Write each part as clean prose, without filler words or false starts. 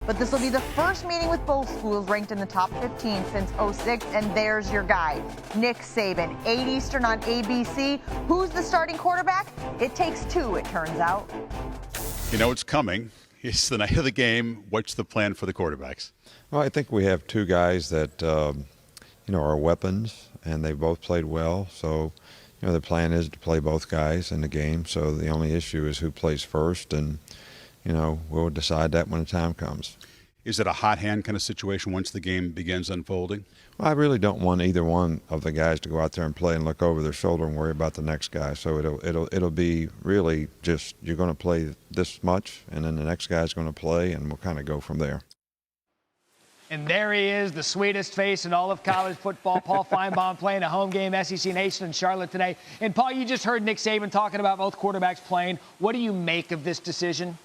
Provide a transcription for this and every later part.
But this will be the first meeting with both schools ranked in the top 15 since '06. And there's your guy, Nick Saban, 8 Eastern on ABC. Who's the starting quarterback? It takes two, it turns out. You know it's coming. It's the night of the game. What's the plan for the quarterbacks? Well, I think we have two guys that, are weapons, and they both played well. So, the plan is to play both guys in the game. So the only issue is who plays first, and, we'll decide that when the time comes. Is it a hot hand kind of situation once the game begins unfolding? Well, I really don't want either one of the guys to go out there and play and look over their shoulder and worry about the next guy. So it'll be really just you're going to play this much, and then the next guy's going to play, and we'll kind of go from there. And there he is, the sweetest face in all of college football, Paul Feinbaum, playing a home game, SEC Nation in Charlotte today. And, Paul, you just heard Nick Saban talking about both quarterbacks playing. What do you make of this decision?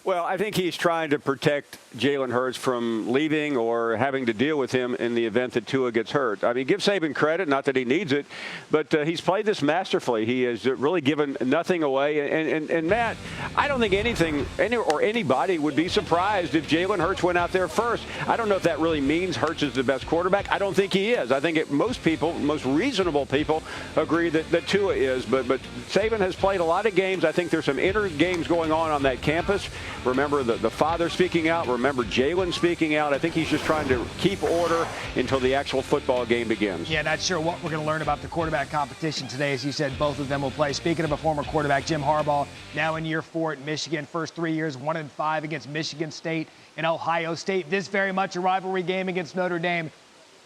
Well, I think he's trying to protect Jalen Hurts from leaving or having to deal with him in the event that Tua gets hurt. I mean, give Saban credit, not that he needs it, but he's played this masterfully. He has really given nothing away. And Matt, I don't think anybody would be surprised if Jalen Hurts went out there first. I don't know if that really means Hurts is the best quarterback. I don't think he is. I think most reasonable people agree that Tua is. But Saban has played a lot of games. I think there's some inner games going on that campus. Remember the father speaking out. Remember Jalen speaking out. I think he's just trying to keep order until the actual football game begins. Yeah, not sure what we're going to learn about the quarterback competition today. As you said, both of them will play. Speaking of a former quarterback, Jim Harbaugh, now in year 4 at Michigan. First 3 years, 1-5 against Michigan State and Ohio State. This very much a rivalry game against Notre Dame.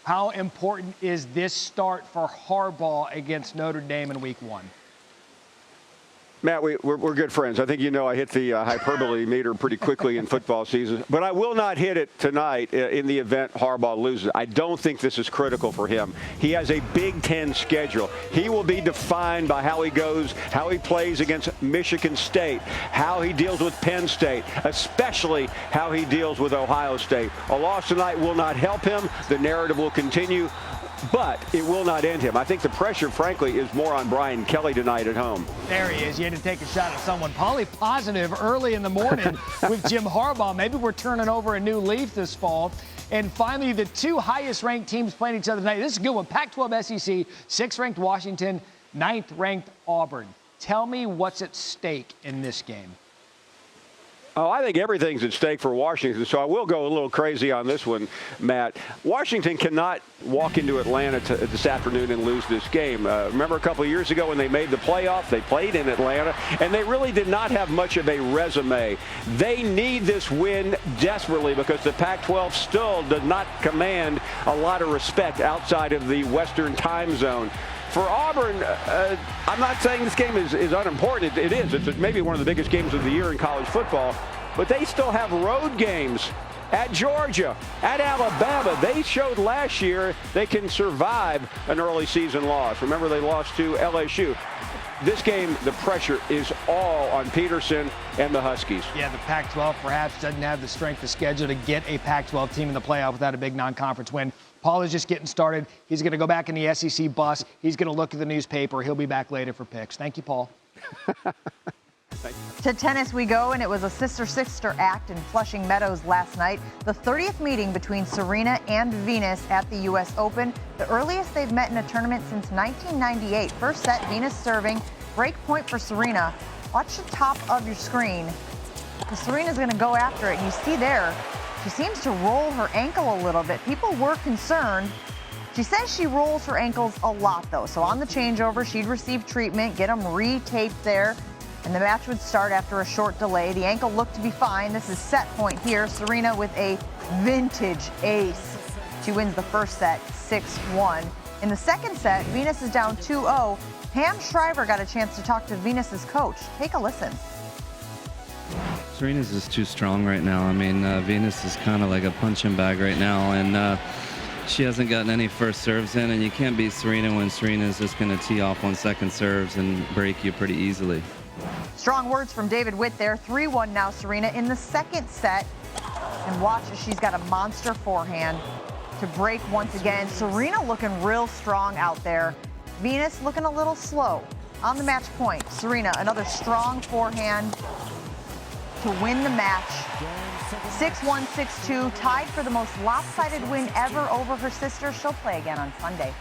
How important is this start for Harbaugh against Notre Dame in week 1? Matt, we're good friends. I think I hit the hyperbole meter pretty quickly in football season. But I will not hit it tonight in the event Harbaugh loses. I don't think this is critical for him. He has a Big Ten schedule. He will be defined by how he goes, how he plays against Michigan State, how he deals with Penn State, especially how he deals with Ohio State. A loss tonight will not help him. The narrative will continue. But it will not end him. I think the pressure, frankly, is more on Brian Kelly tonight at home. There he is. You had to take a shot at someone. Pauly positive early in the morning with Jim Harbaugh. Maybe we're turning over a new leaf this fall. And finally, the two highest-ranked teams playing each other tonight. This is a good one. Pac-12 SEC, 6th-ranked Washington, 9th-ranked Auburn. Tell me what's at stake in this game. Oh, I think everything's at stake for Washington, so I will go a little crazy on this one, Matt. Washington cannot walk into Atlanta this afternoon and lose this game. Remember a couple of years ago when they made the playoff, they played in Atlanta, and they really did not have much of a resume. They need this win desperately because the Pac-12 still does not command a lot of respect outside of the Western time zone. For Auburn, I'm not saying this game is unimportant. It is. It's maybe one of the biggest games of the year in college football. But they still have road games at Georgia, at Alabama. They showed last year they can survive an early season loss. Remember, they lost to LSU. This game, the pressure is all on Peterson and the Huskies. Yeah, the Pac-12 perhaps doesn't have the strength of schedule to get a Pac-12 team in the playoff without a big non-conference win. Paul is just getting started. He's going to go back in the SEC bus. He's going to look at the newspaper. He'll be back later for picks. Thank you, Paul. Thank you. To tennis we go, and it was a sister-sister act in Flushing Meadows last night. The 30th meeting between Serena and Venus at the U.S. Open, the earliest they've met in a tournament since 1998. First set, Venus serving. Break point for Serena. Watch the top of your screen. Serena's going to go after it, and you see there, she seems to roll her ankle a little bit. People were concerned. She says she rolls her ankles a lot, though. So on the changeover, she'd receive treatment, get them re-taped there, and the match would start after a short delay. The ankle looked to be fine. This is set point here. Serena with a vintage ace. She wins the first set, 6-1. In the second set, Venus is down 2-0. Pam Shriver got a chance to talk to Venus's coach. Take a listen. Serena's is too strong right now. I mean, Venus is kind of like a punching bag right now, and she hasn't gotten any first serves in, and you can't beat Serena when Serena's just going to tee off on second serves and break you pretty easily. Strong words from David Witt there. 3-1 now, Serena in the second set. And watch as she's got a monster forehand to break once again. Serena looking real strong out there. Venus looking a little slow on the match point. Serena, another strong forehand. to win the match. 6-1, 6-2, tied for the most lopsided win ever over her sister. She'll play again on Sunday.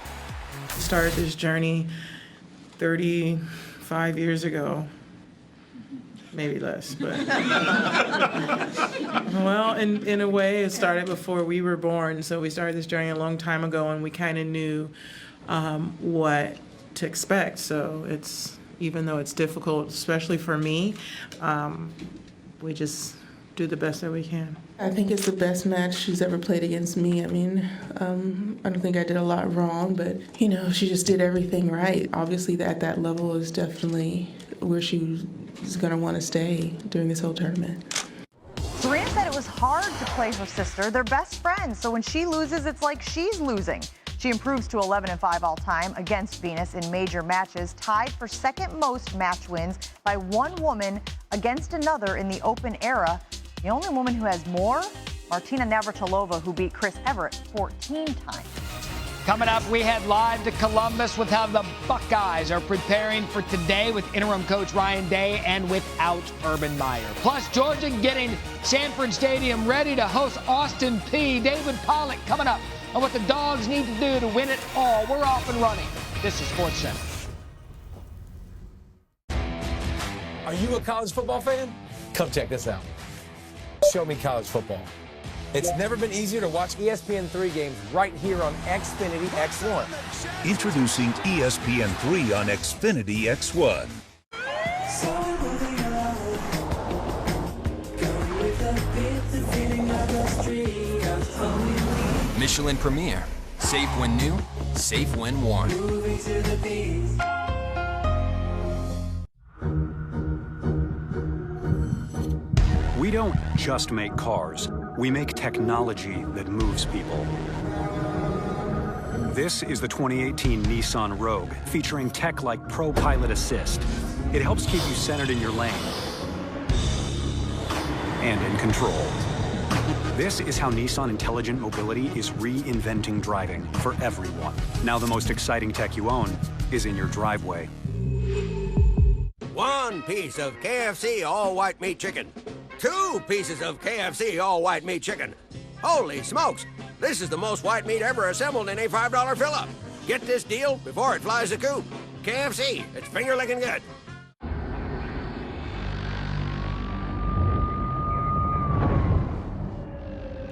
Started this journey 35 years ago. Maybe less, but well, in a way, it started before we were born. So we started this journey a long time ago, and we kind of knew what to expect. So it's, even though it's difficult, especially for me, we just do the best that we can. I think it's the best match she's ever played against me. I mean, I don't think I did a lot wrong, but, you know, she just did everything right. Obviously, at that level is definitely where she is going to want to stay during this whole tournament. Serena said it was hard to play her sister. They're best friends, so when she loses, it's like she's losing. She improves to 11-5 all-time against Venus in major matches, tied for second most match wins by one woman against another in the Open era. The only woman who has more, Martina Navratilova, who beat Chris Everett 14 times. Coming up, we head live to Columbus with how the Buckeyes are preparing for today with interim coach Ryan Day and without Urban Meyer. Plus, Georgia getting Sanford Stadium ready to host Austin Peay. David Pollack coming up on what the Dogs need to do to win it all. We're off and running. This is SportsCenter. Are you a college football fan? Come check this out. Show me college football. It's never been easier to watch ESPN3 games right here on Xfinity X1. Introducing ESPN3 on Xfinity X1. Michelin Premier. Safe when new, safe when worn. We don't just make cars. We make technology that moves people. This is the 2018 Nissan Rogue, featuring tech like Pro Pilot Assist. It helps keep you centered in your lane and in control. This is how Nissan Intelligent Mobility is reinventing driving for everyone. Now the most exciting tech you own is in your driveway. 1 piece of KFC all-white meat chicken. 2 pieces of KFC all-white meat chicken. Holy smokes! This is the most white meat ever assembled in a $5 fill-up. Get this deal before it flies the coop. KFC, it's finger-licking good.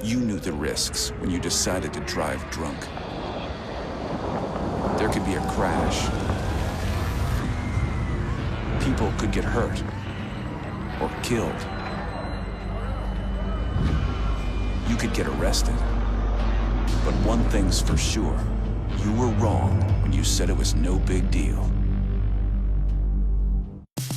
You knew the risks when you decided to drive drunk. There could be a crash. People could get hurt or killed. You could get arrested. But one thing's for sure, you were wrong when you said it was no big deal.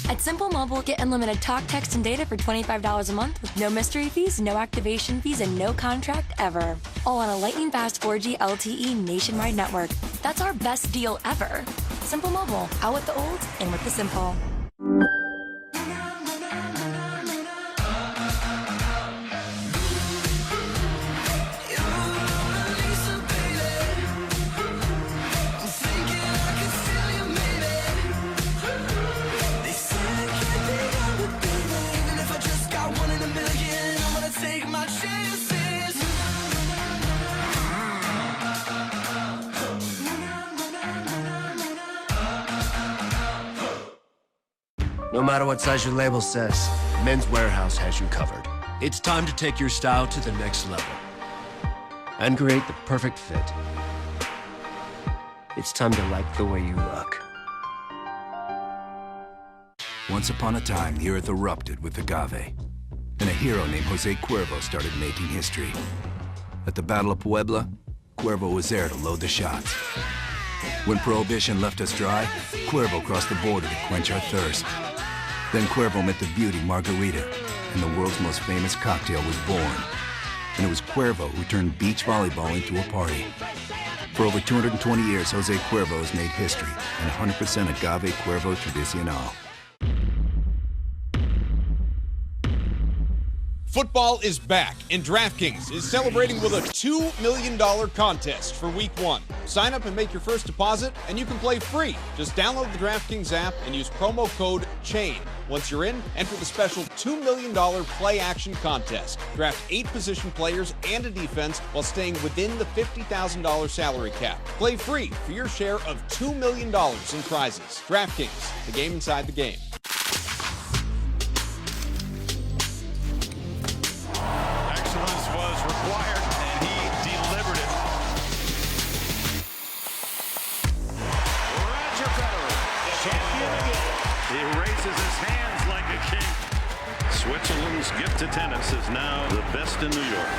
At Simple Mobile, get unlimited talk, text, and data for $25 a month with no mystery fees, no activation fees, and no contract ever. All on a lightning-fast 4G LTE nationwide network. That's our best deal ever. Simple Mobile, out with the old, in with the simple. No matter what size your label says, Men's Warehouse has you covered. It's time to take your style to the next level and create the perfect fit. It's time to like the way you look. Once upon a time, the earth erupted with agave, and a hero named Jose Cuervo started making history. At the Battle of Puebla, Cuervo was there to load the shots. When Prohibition left us dry, Cuervo crossed the border to quench our thirst. Then Cuervo met the beauty Margarita, and the world's most famous cocktail was born. And it was Cuervo who turned beach volleyball into a party. For over 220 years, Jose Cuervo has made history, and 100% agave Cuervo Tradicional. Football is back, and DraftKings is celebrating with a $2 million contest for Week 1. Sign up and make your first deposit, and you can play free. Just download the DraftKings app and use promo code CHAIN. Once you're in, enter the special $2 million play-action contest. Draft 8 position players and a defense while staying within the $50,000 salary cap. Play free for your share of $2 million in prizes. DraftKings, the game inside the game. Excellence was required, and he delivered it. Roger Federer, champion again. He raises his hands like a king. Switzerland's gift to tennis is now the best in New York.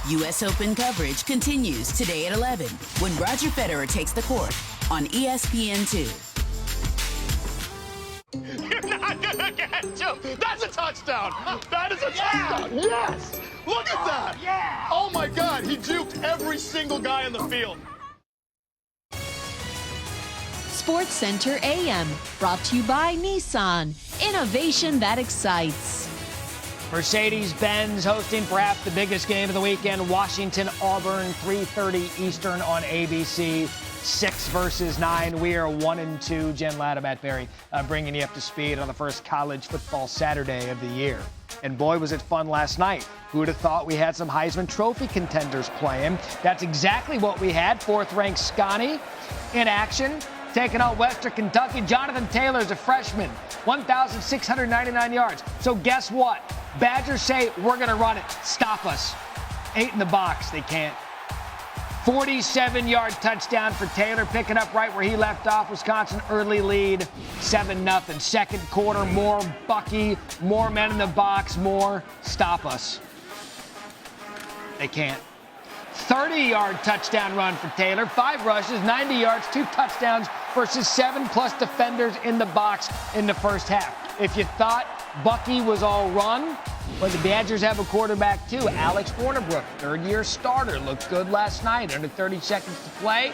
U.S. Open coverage continues today at 11 when Roger Federer takes the court on ESPN2. You're not gonna catch him. That's a touchdown. That is a touchdown. Yes. Look at that. Yeah. Oh my God. He juked every single guy in the field. Sports Center AM, brought to you by Nissan. Innovation that excites. Mercedes-Benz hosting perhaps the biggest game of the weekend. Washington-Auburn, 3:30 Eastern on ABC. 6 versus 9. We are 1-2. Jen Latta, Matt Berry, bringing you up to speed on the first college football Saturday of the year. And boy, was it fun last night. Who would have thought we had some Heisman Trophy contenders playing? That's exactly what we had. 4th-ranked Scotty in action, taking on Western Kentucky. Jonathan Taylor's a freshman, 1,699 yards. So guess what? Badgers say, we're going to run it. Stop us. 8 in the box. They can't. 47-yard touchdown for Taylor, picking up right where he left off. Wisconsin early lead, 7-0. Second quarter, more Bucky, more men in the box, more stop us. They can't. 30-yard touchdown run for Taylor, 5 rushes, 90 yards, 2 touchdowns versus 7+ defenders in the box in the first half. If you thought Bucky was all run, but the Badgers have a quarterback too. Alex Hornibrook, 3rd-year starter, looked good last night. Under 30 seconds to play.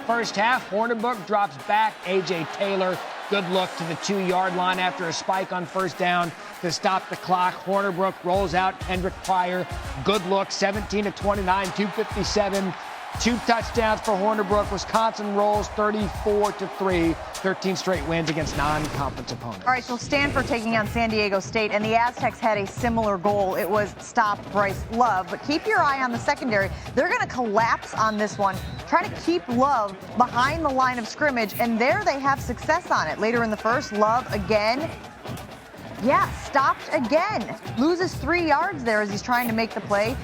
First half, Hornibrook drops back. A.J. Taylor, good look to the 2-yard line after a spike on first down to stop the clock. Hornibrook rolls out Hendrick Pryor. Good look, 17-29, 257. 2 touchdowns for Hornibrook. Wisconsin rolls 34-3. 13 straight wins against non-conference opponents. All right, so Stanford taking on San Diego State, and the Aztecs had a similar goal. It was stop Bryce Love, but keep your eye on the secondary. They're going to collapse on this one, trying to keep Love behind the line of scrimmage, and there they have success on it. Later in the first, Love again. Yeah, stopped again. Loses 3 yards there as he's trying to make the play.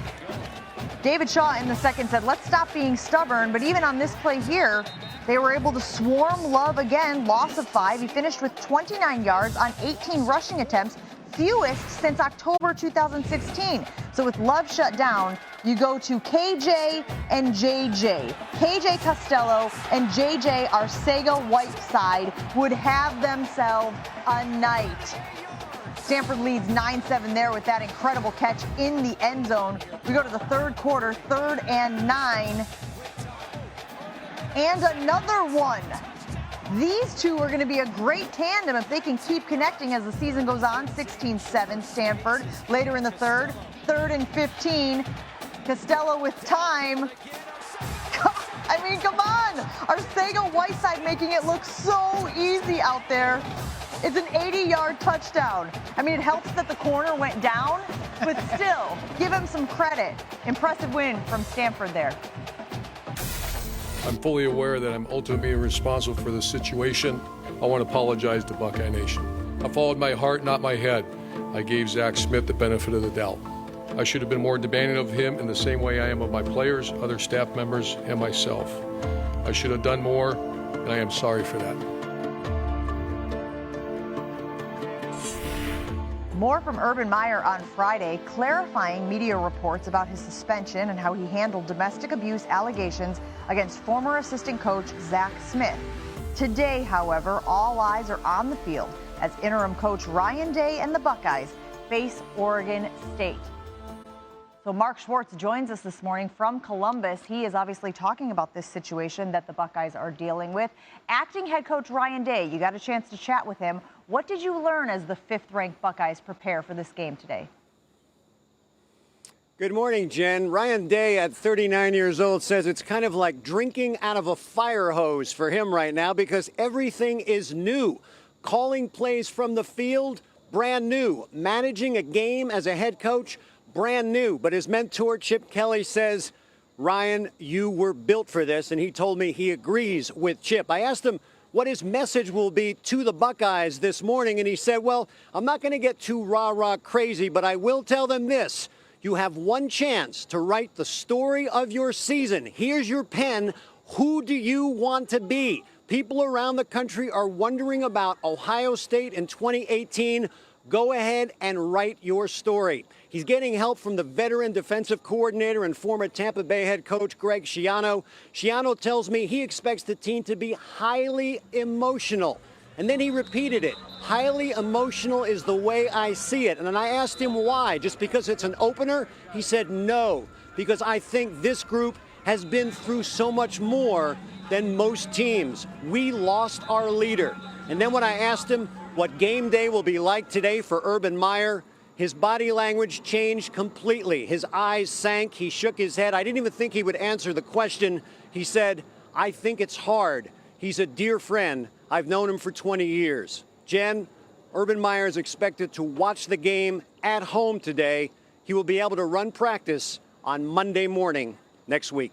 David Shaw in the second said, let's stop being stubborn. But even on this play here, they were able to swarm Love again, loss of 5. He finished with 29 yards on 18 rushing attempts, fewest since October 2016. So with Love shut down, you go to KJ and JJ. KJ Costello and JJ Arcega-Whiteside would have themselves a night. Stanford leads 9-7 there with that incredible catch in the end zone. We go to the third quarter, 3rd and 9. And another one. These two are going to be a great tandem if they can keep connecting as the season goes on. 16-7 Stanford. Later in the 3rd, 3rd and 15. Costello with time. I mean, come on. Arcega-Whiteside making it look so easy out there. It's an 80-yard touchdown. I mean, it helps that the corner went down, but still, give him some credit. Impressive win from Stanford there. I'm fully aware that I'm ultimately responsible for this situation. I want to apologize to Buckeye Nation. I followed my heart, not my head. I gave Zach Smith the benefit of the doubt. I should have been more demanding of him in the same way I am of my players, other staff members, and myself. I should have done more, and I am sorry for that. More from Urban Meyer on Friday, clarifying media reports about his suspension and how he handled domestic abuse allegations against former assistant coach Zach Smith. Today, however, all eyes are on the field as interim coach Ryan Day and the Buckeyes face Oregon State. So Mark Schwartz joins us this morning from Columbus. He is obviously talking about this situation that the Buckeyes are dealing with. Acting head coach Ryan Day, you got a chance to chat with him. What did you learn as the 5th-ranked Buckeyes prepare for this game today? Good morning, Jen. Ryan Day, at 39 years old, says it's kind of like drinking out of a fire hose for him right now because everything is new. Calling plays from the field, brand new. Managing a game as a head coach, brand new. But his mentor, Chip Kelly, says, Ryan, you were built for this, and he told me he agrees with Chip. I asked him what his message will be to the Buckeyes this morning, and he said, well, I'm not going to get too rah-rah crazy, but I will tell them this. You have one chance to write the story of your season. Here's your pen. Who do you want to be? People around the country are wondering about Ohio State in 2018. Go ahead and write your story. He's getting help from the veteran defensive coordinator and former Tampa Bay head coach Greg Schiano. Schiano tells me he expects the team to be highly emotional. And then he repeated it. Highly emotional is the way I see it. And then I asked him why. Just because it's an opener? He said no, because I think this group has been through so much more than most teams. We lost our leader. And then when I asked him what game day will be like today for Urban Meyer, his body language changed completely. His eyes sank. He shook his head. I didn't even think he would answer the question. He said, I think it's hard. He's a dear friend. I've known him for 20 years. Jen, Urban Meyer is expected to watch the game at home today. He will be able to run practice on Monday morning next week.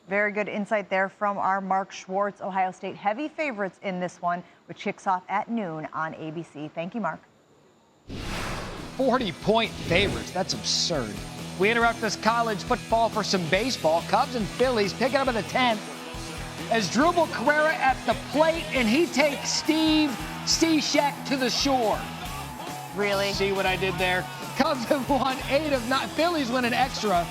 Very good insight there from our Mark Schwartz. Ohio State heavy favorites in this one, which kicks off at noon on ABC. Thank you, Mark. 40-point favorites. That's absurd. We interrupt this college football for some baseball. Cubs and Phillies pick it up in the 10th. As Drupal Carrera at the plate, and he takes Steve Cishek to the shore. Really? See what I did there? Cubs have won 8 of 9. Phillies win an extra.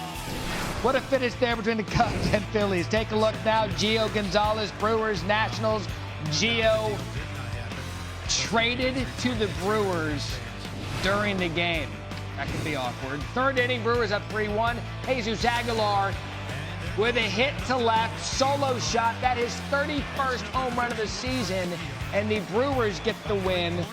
What a finish there between the Cubs and Phillies. Take a look now. Gio Gonzalez, Brewers, Nationals. Gio traded to the Brewers during the game. That could be awkward. Third inning, Brewers up 3-1. Jesus Aguilar with a hit to left, solo shot. That is 31st home run of the season, and the Brewers get the win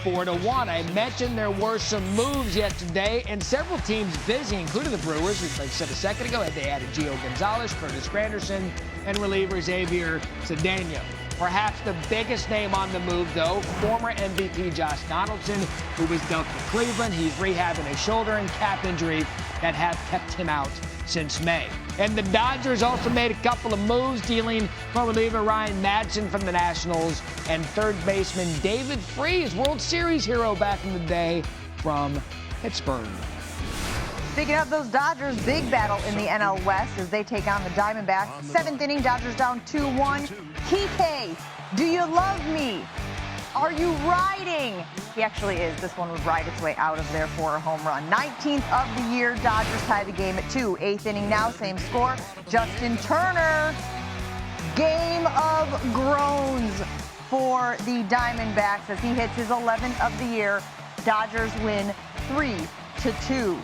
4-1. I mentioned there were some moves yesterday, and several teams busy, including the Brewers, which I said a second ago. They added Gio Gonzalez, Curtis Granderson, and reliever Xavier Cedeno. Perhaps the biggest name on the move, though, former MVP Josh Donaldson, who was dealt to Cleveland. He's rehabbing a shoulder and calf injury that have kept him out since May. And the Dodgers also made a couple of moves, dealing from reliever Ryan Madsen from the Nationals and third baseman David Freese, World Series hero back in the day from Pittsburgh. Speaking of those Dodgers, big battle in the NL West as they take on the Diamondbacks. 7th inning, Dodgers down 2-1. Kike, do you love me? Are you riding? He actually is. This one would ride its way out of there for a home run. 19th of the year, Dodgers tie the game at 2. 8th inning now, same score. Justin Turner, game of groans for the Diamondbacks as he hits his 11th of the year. Dodgers win 3-2.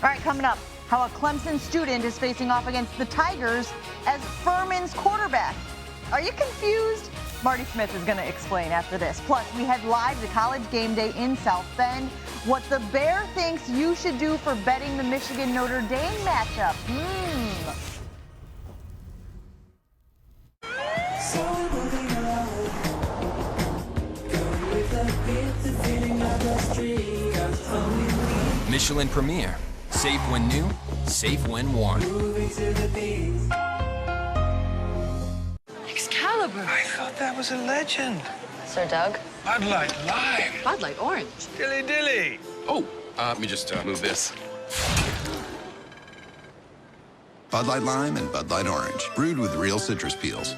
All right, coming up, how a Clemson student is facing off against the Tigers as Furman's quarterback. Are you confused? Marty Smith is going to explain after this. Plus, we head live to College Game Day in South Bend. What the Bear thinks you should do for betting the Michigan-Notre Dame matchup. Michelin Premier. Safe when new, safe when worn. Excalibur. I thought that was a legend. Sir Doug. Bud Light Lime. Bud Light Orange. Dilly Dilly. Oh, let me just move this. Bud Light Lime and Bud Light Orange, brewed with real citrus peels.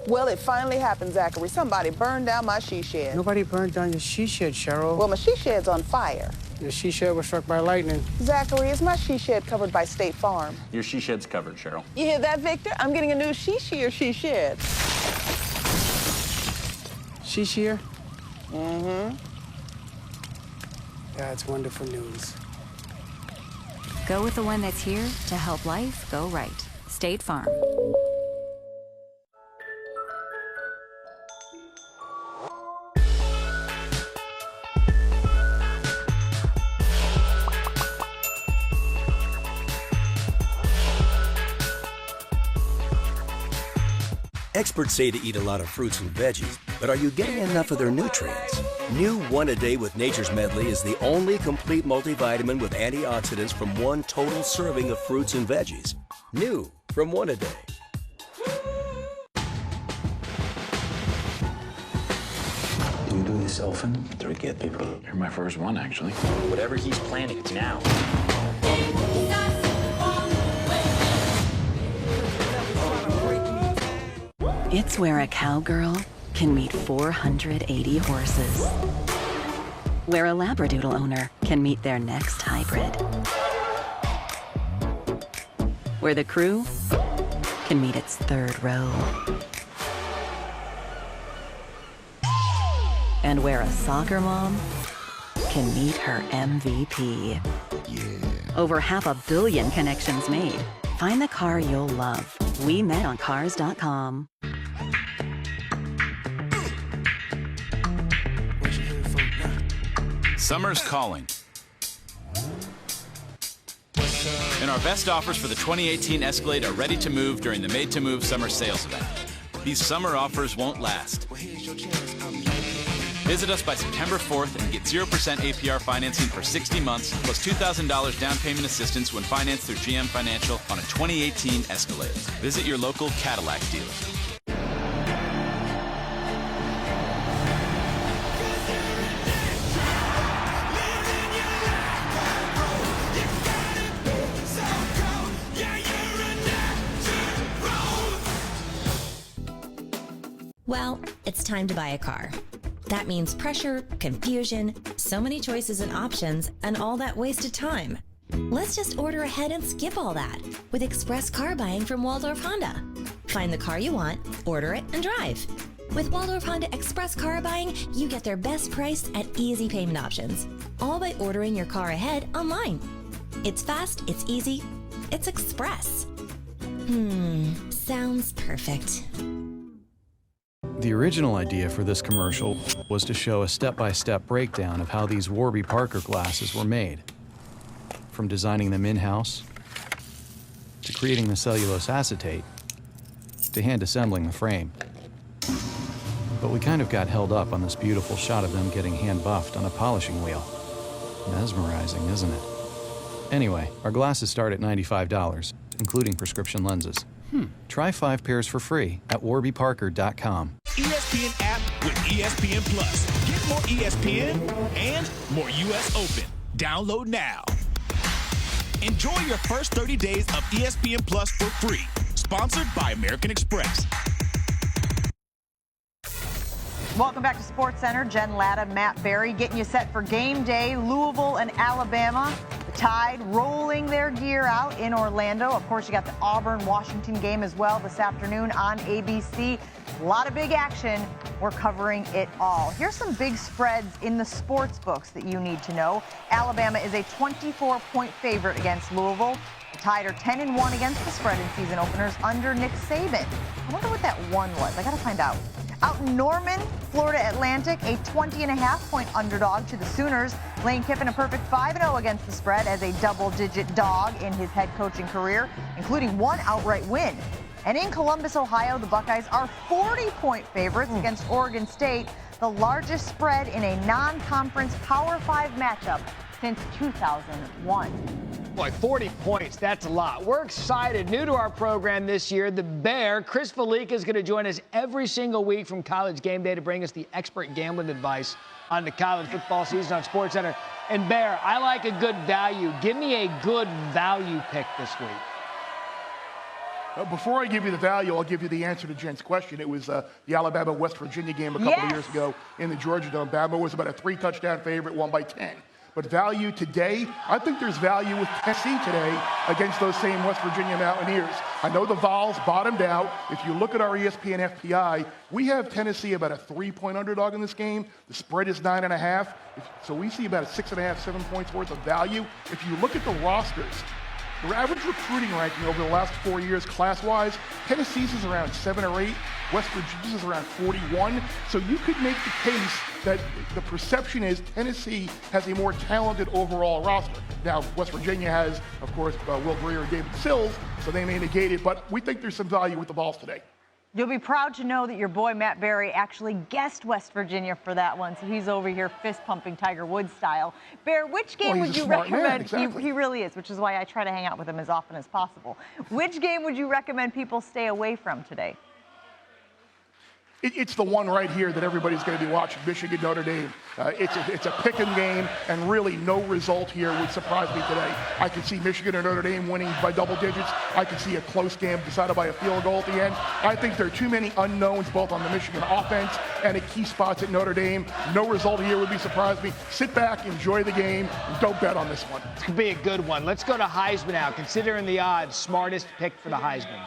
Well, it finally happened, Zachary. Somebody burned down my she shed. Nobody burned down your she shed, Cheryl. Well, my she shed's on fire. Your she shed was struck by lightning. Zachary, is my she shed covered by State Farm? Your she shed's covered, Cheryl. You hear that, Victor? I'm getting a new she shed. She shear? Mm-hmm. That's wonderful news. Go with the one that's here to help life go right. State Farm. Experts say to eat a lot of fruits and veggies, but are you getting enough of their nutrients? New One A Day with Nature's Medley is the only complete multivitamin with antioxidants from one total serving of fruits and veggies. New from One A Day. Do you do this often to get people? You're my first one, actually. Whatever he's planning, it's now. It's where a cowgirl can meet 480 horses. Where a Labradoodle owner can meet their next hybrid. Where the crew can meet its third row. And where a soccer mom can meet her MVP. Over 500 million connections made. Find the car you'll love. We met on Cars.com. Summer's calling. And our best offers for the 2018 Escalade are ready to move during the Made to Move Summer Sales event. These summer offers won't last. Visit us by September 4th and get 0% APR financing for 60 months, plus $2,000 down payment assistance when financed through GM Financial on a 2018 Escalade. Visit your local Cadillac dealer. Well, it's time to buy a car. That means pressure, confusion, so many choices and options, and all that wasted time. Let's just order ahead and skip all that with express car buying from Waldorf Honda. Find the car you want, order it, and drive. With Waldorf Honda Express car buying, you get their best price at easy payment options, all by ordering your car ahead online. It's fast, it's easy, it's express. Sounds perfect. The original idea for this commercial was to show a step-by-step breakdown of how these Warby Parker glasses were made. From designing them in-house, to creating the cellulose acetate, to hand-assembling the frame. But we kind of got held up on this beautiful shot of them getting hand-buffed on a polishing wheel. Mesmerizing, isn't it? Anyway, our glasses start at $95, including prescription lenses. Try 5 pairs for free at warbyparker.com. ESPN app with ESPN Plus. Get more ESPN and more U.S. Open. Download now. Enjoy your first 30 days of ESPN Plus for free. Sponsored by American Express. Welcome back to SportsCenter. Jen Latta, Matt Barry getting you set for game day. Louisville and Alabama. The Tide rolling their gear out in Orlando. Of course, you got the Auburn-Washington game as well this afternoon on ABC. A lot of big action. We're covering it all. Here's some big spreads in the sports books that you need to know. Alabama is a 24-point favorite against Louisville. The Tide are 10-1 against the spread in season openers under Nick Saban. I wonder what that one was. I got to find out. Out in Norman, Florida Atlantic, a 20.5-point underdog to the Sooners. Lane Kiffin a perfect 5-0 against the spread as a double-digit dog in his head coaching career, including one outright win. And in Columbus, Ohio, the Buckeyes are 40-point favorites against Oregon State, the largest spread in a non-conference Power 5 matchup since 2001. Boy, 40 points, that's a lot. We're excited. New to our program this year, the Bear, Chris Felica, is going to join us every single week from College Game Day to bring us the expert gambling advice on the college football season on SportsCenter. And Bear, I like a good value. Give me a good value pick this week. Before I give you the value, I'll give you the answer to Jen's question. It was the Alabama-West Virginia game a couple of years ago in the Georgia Dome. Bama was about a 3-touchdown favorite, won by 10. But value today, I think there's value with Tennessee today against those same West Virginia Mountaineers. I know the Vols bottomed out. If you look at our ESPN FPI, we have Tennessee about a 3-point underdog in this game. The spread is 9.5. So we see about a 6.5, 7 points worth of value. If you look at the rosters, the average recruiting ranking over the last 4 years, class-wise, Tennessee's is around 7 or 8. West Virginia's is around 41. So you could make the case that the perception is Tennessee has a more talented overall roster. Now, West Virginia has, of course, Will Greer and David Sills, so they may negate it, but we think there's some value with the Vols today. You'll be proud to know that your boy Matt Berry actually guessed West Virginia for that one, so he's over here fist-pumping Tiger Woods style. Bear, which game would you recommend? Exactly. He really is, which is why I try to hang out with him as often as possible. Which game would you recommend people stay away from today? It's the one right here that everybody's going to be watching, Michigan, Notre Dame. It's a pick-em game, and really no result here would surprise me today. I could see Michigan or Notre Dame winning by double digits. I could see a close game decided by a field goal at the end. I think there are too many unknowns both on the Michigan offense and at key spots at Notre Dame. No result here would be surprise me. Sit back, enjoy the game, and don't bet on this one. This could be a good one. Let's go to Heisman now. Considering the odds, smartest pick for the Heisman.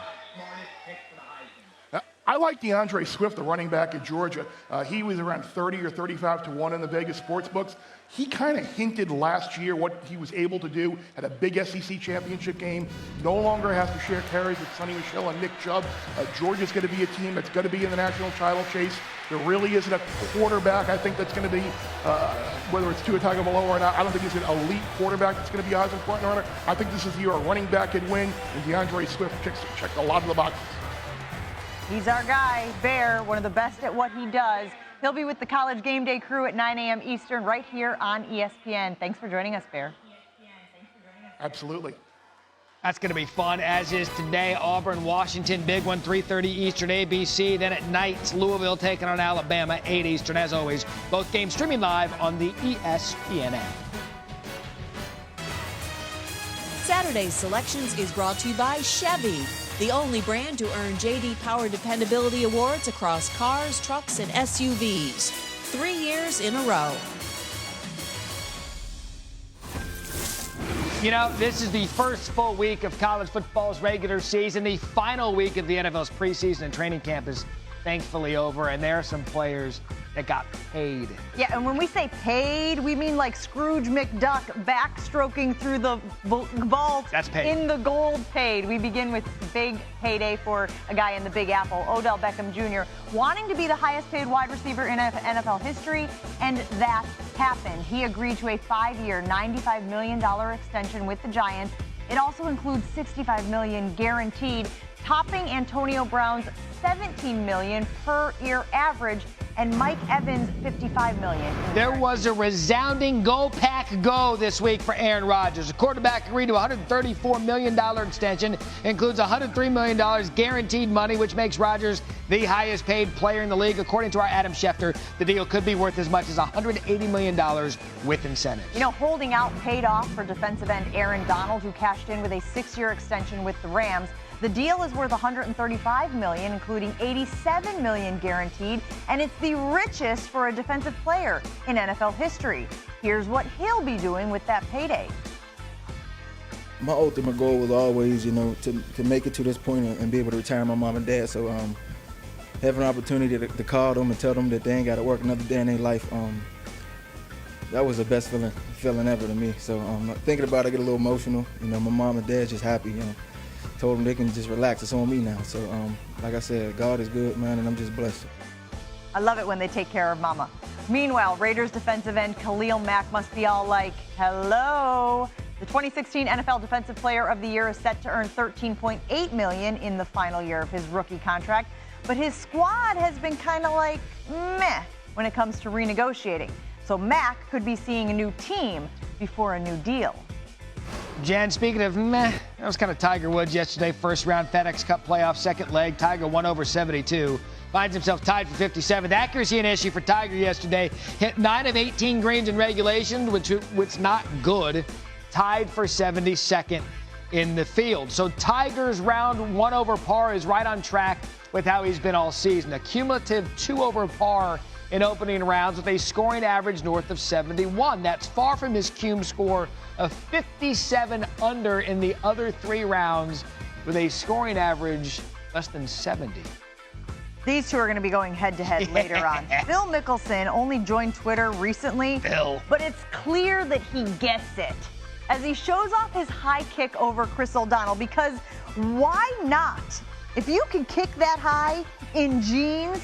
I like DeAndre Swift, the running back at Georgia. He was around 30 or 35 to 1 in the Vegas sports books. He kind of hinted last year what he was able to do at a big SEC championship game. No longer has to share carries with Sonny Michel and Nick Chubb. Georgia's going to be a team that's going to be in the national title chase. There really isn't a quarterback, I think, that's going to be, whether it's Tua Tagovailoa or not, I don't think he's an elite quarterback that's going to be Heisman front runner. I think this is the year a running back could win, and DeAndre Swift checked a lot of the boxes. He's our guy, Bear, one of the best at what he does. He'll be with the College Game Day crew at 9 a.m. Eastern right here on ESPN. Thanks for joining us, Bear. Absolutely. That's going to be fun, as is today. Auburn, Washington, big one, 3:30 Eastern, ABC. Then at night, it's Louisville taking on Alabama, 8 Eastern. As always, both games streaming live on the ESPN app. Saturday's Selections is brought to you by Chevy, the only brand to earn J.D. Power Dependability Awards across cars, trucks, and SUVs. 3 years in a row. You know, this is the first full week of college football's regular season. The final week of the NFL's preseason and training camp is thankfully over, and there are some players that got paid. Yeah, and when we say paid, we mean like Scrooge McDuck backstroking through the vault. That's paid. In the gold paid. We begin with big payday for a guy in the Big Apple, Odell Beckham Jr., wanting to be the highest paid wide receiver in NFL history, and that happened. He agreed to a 5-year, $95 million extension with the Giants. It also includes $65 million guaranteed, topping Antonio Brown's $17 million per year average, and Mike Evans' $55 million. There was a resounding go pack go this week for Aaron Rodgers. The quarterback agreed to a $134 million extension, includes $103 million guaranteed money, which makes Rodgers the highest paid player in the league. According to our Adam Schefter, the deal could be worth as much as $180 million with incentives. You know, holding out paid off for defensive end Aaron Donald, who cashed in with a 6-year extension with the Rams. The deal is worth $135 million, including $87 million guaranteed, and it's the richest for a defensive player in NFL history. Here's what he'll be doing with that payday. My ultimate goal was always, you know, to make it to this point and be able to retire my mom and dad. So having an opportunity to call them and tell them that they ain't got to work another day in their life, that was the best feeling ever to me. So thinking about it, I get a little emotional. You know, my mom and dad just happy, you know. Told them they can just relax. It's on me now. So, like I said, God is good, man, and I'm just blessed. I love it when they take care of mama. Meanwhile, Raiders defensive end Khalil Mack must be all like, hello. The 2016 NFL Defensive Player of the Year is set to earn $13.8 million in the final year of his rookie contract. But his squad has been kind of like meh when it comes to renegotiating. So Mack could be seeing a new team before a new deal. Jen, speaking of meh, that was kind of Tiger Woods yesterday. First round FedEx Cup playoff, second leg. Tiger won over 72. Finds himself tied for 57th. Accuracy an issue for Tiger yesterday. Hit 9 of 18 greens in regulation, which not good. Tied for 72nd in the field. So Tiger's round 1 over par is right on track with how he's been all season. A cumulative 2 over par in opening rounds with a scoring average north of 71. That's far from his cum score of 57 under in the other 3 rounds with a scoring average less than 70. These two are going to be going head-to-head later on. Phil Mickelson only joined Twitter recently, but it's clear that he gets it as he shows off his high kick over Chris O'Donnell, because why not? If you can kick that high in jeans,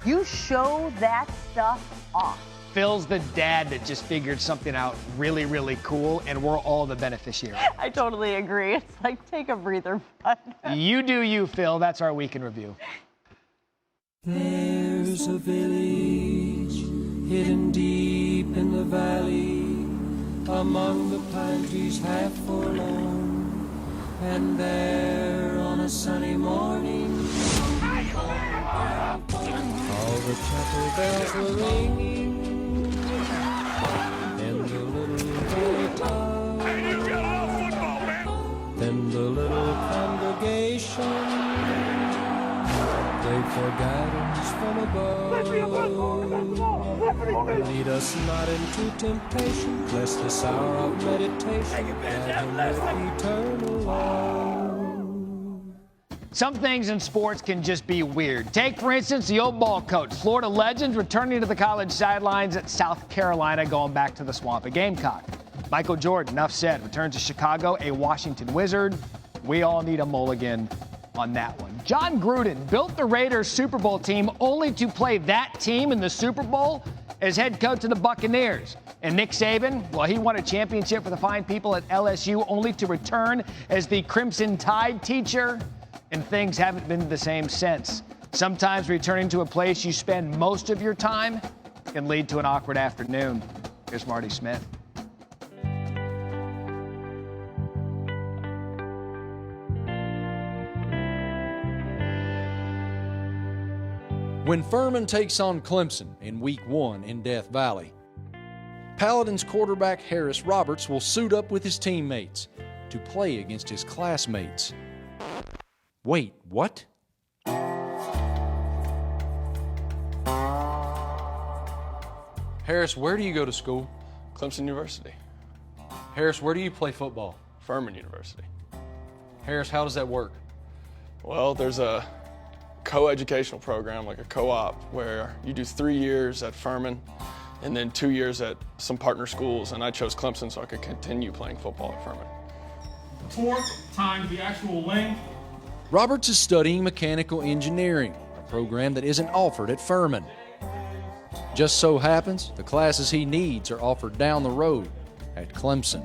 you show that stuff off. Phil's the dad that just figured something out really, really cool, and we're all the beneficiaries. I totally agree. It's like, take a breather, bud. You do you, Phil. That's our Week in Review. There's a village hidden deep in the valley, among the pine trees half forlorn, and there on a sunny morning, all the chapel bells were ringing in the little valley town. Then the little congregation prayed for guidance from above. Lead us not into temptation, bless this hour of meditation, guide him with eternal love. Some things in sports can just be weird. Take, for instance, the old ball coach. Florida legends returning to the college sidelines at South Carolina, going back to the swamp at Gamecock. Michael Jordan, enough said, returns to Chicago, a Washington Wizard. We all need a mulligan on that one. John Gruden built the Raiders Super Bowl team only to play that team in the Super Bowl as head coach of the Buccaneers. And Nick Saban, well, he won a championship for the fine people at LSU only to return as the Crimson Tide teacher. And things haven't been the same since. Sometimes returning to a place you spend most of your time can lead to an awkward afternoon. Here's Marty Smith. When Furman takes on Clemson in Week 1 in Death Valley, Paladins quarterback Harris Roberts will suit up with his teammates to play against his classmates. Wait, what? Harris, where do you go to school? Clemson University. Harris, where do you play football? Furman University. Harris, how does that work? Well, there's a co-educational program, like a co-op, where you do 3 years at Furman and then 2 years at some partner schools, and I chose Clemson so I could continue playing football at Furman. Torque times the actual length. Roberts is studying mechanical engineering, a program that isn't offered at Furman. Just so happens the classes he needs are offered down the road at Clemson.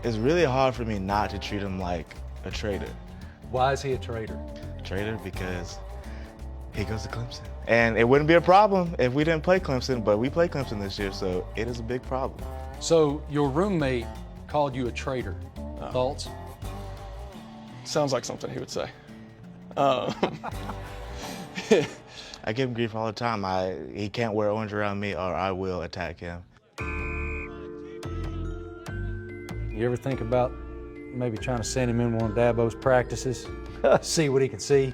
It's really hard for me not to treat him like a traitor. Why is he a traitor? Traitor because he goes to Clemson. And it wouldn't be a problem if we didn't play Clemson, but we play Clemson this year, so it is a big problem. So your roommate called you a traitor. Thoughts? Sounds like something he would say. I give him grief all the time. He can't wear orange around me or I will attack him. You ever think about maybe trying to send him in one of Dabo's practices? See what he can see?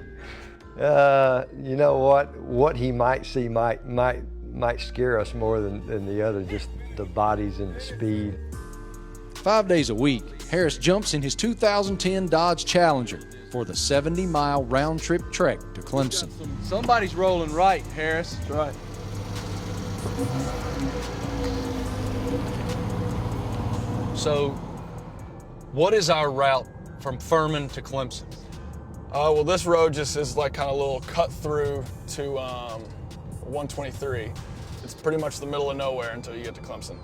You know what he might see might scare us more than the other, just the bodies and the speed. 5 days a week, Harris jumps in his 2010 Dodge Challenger for the 70-mile round-trip trek to Clemson. Somebody's rolling right, Harris. That's right. So, what is our route from Furman to Clemson? Well, this road just is like kind of a little cut through to 123. It's pretty much the middle of nowhere until you get to Clemson.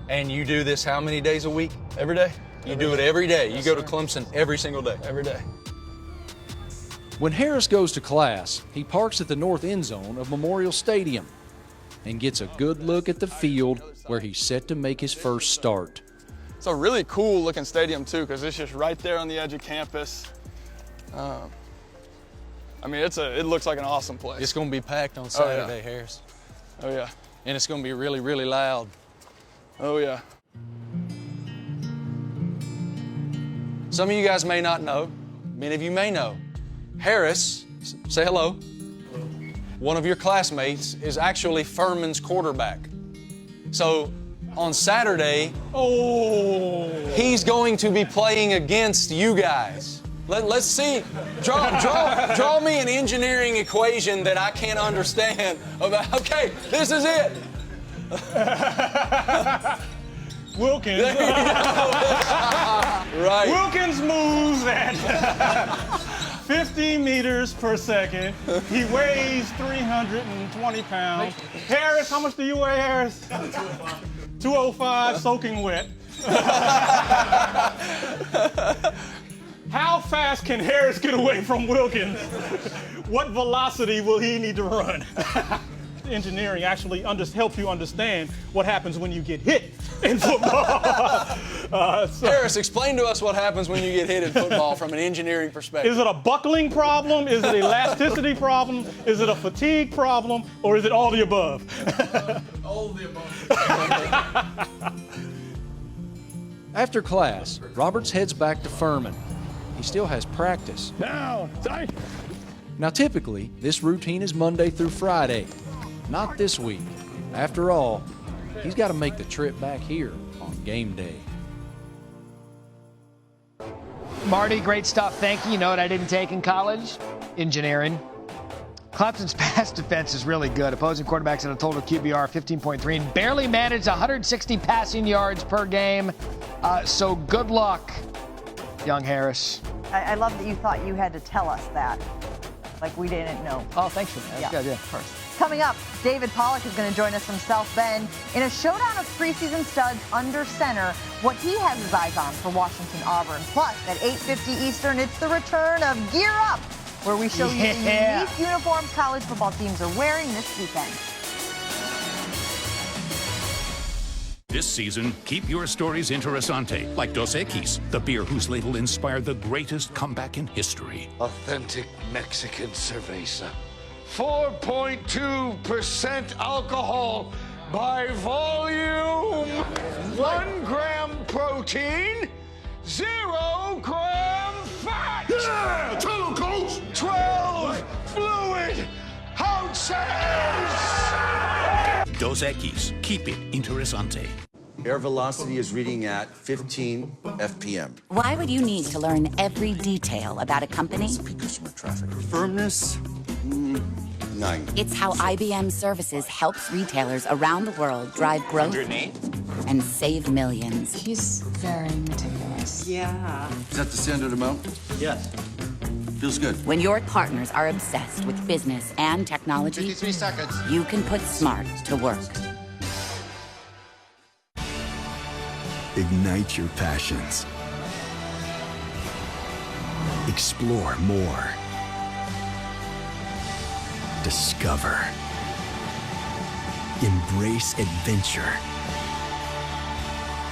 And you do this how many days a week? Every day. You do it every day. You go to Clemson every single day. Every day. When Harris goes to class, he parks at the north end zone of Memorial Stadium and gets a good look at the field where he's set to make his first start. It's a really cool looking stadium too, because it's just right there on the edge of campus. I mean, it looks like an awesome place. It's going to be packed on Saturday, Harris. Oh yeah. And it's going to be really, really loud. Oh yeah. Some of you guys may not know, many of you may know. Harris, say hello. One of your classmates is actually Furman's quarterback. So on Saturday, he's going to be playing against you guys. Let's see. Draw me an engineering equation that I can't understand about. Okay, this is it. Wilkins. Right. Wilkins moves at 50 meters per second. He weighs 320 pounds. Harris, how much do you weigh, Harris? 205, soaking wet. How fast can Harris get away from Wilkins? What velocity will he need to run? Engineering actually helps you understand what happens when you get hit in football. Harris, explain to us what happens when you get hit in football from an engineering perspective. Is it a buckling problem? Is it an elasticity problem? Is it a fatigue problem? Or is it all the above? All of the above. After class, Roberts heads back to Furman. He still has practice. Now, Now, typically, this routine is Monday through Friday. Not this week. After all, he's got to make the trip back here on game day. Marty, great stuff. Thank you. You know what I didn't take in college? Engineering. Clemson's pass defense is really good. Opposing quarterbacks at a total QBR of 15.3 and barely managed 160 passing yards per game. So good luck, young Harris. I love that you thought you had to tell us that. Like we didn't know. Oh, thanks for that. Yeah, of course. Coming up, David Pollack is going to join us from South Bend in a showdown of preseason studs under center, what he has his eyes on for Washington Auburn. Plus, at 8:50 Eastern, it's the return of Gear Up, where we show you the unique uniforms college football teams are wearing this weekend. This season, keep your stories interesante, like Dos Equis, the beer whose label inspired the greatest comeback in history. Authentic Mexican cerveza. 4.2% alcohol by volume. 1 gram protein, 0 gram fat. Yeah! Tell them, Coach! 12 fluid ounces. Dos Equis, keep it interesante. Air velocity is reading at 15 FPM. Why would you need to learn every detail about a company? Customer traffic. Firmness, 9. It's how IBM Services helps retailers around the world drive growth and save millions. He's very meticulous. Yeah. Is that the standard amount? Yes. Feels good. When your partners are obsessed with business and technology, 53 seconds. You can put smart to work. Ignite your passions. Explore more. Discover. Embrace adventure.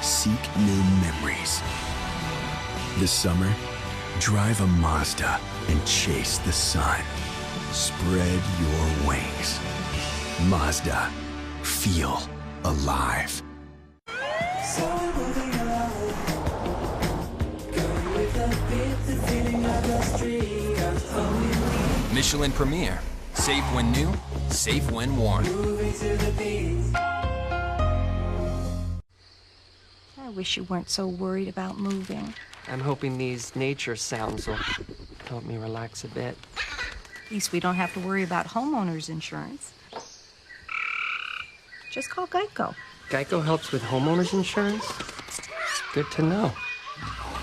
Seek new memories. This summer, drive a Mazda and chase the sun. Spread your wings. Mazda. Feel alive. Michelin Premier. Safe when new, safe when worn. I wish you weren't so worried about moving. I'm hoping these nature sounds will help me relax a bit. At least we don't have to worry about homeowners insurance. Just call Geico. Geico helps with homeowners insurance? Good to know.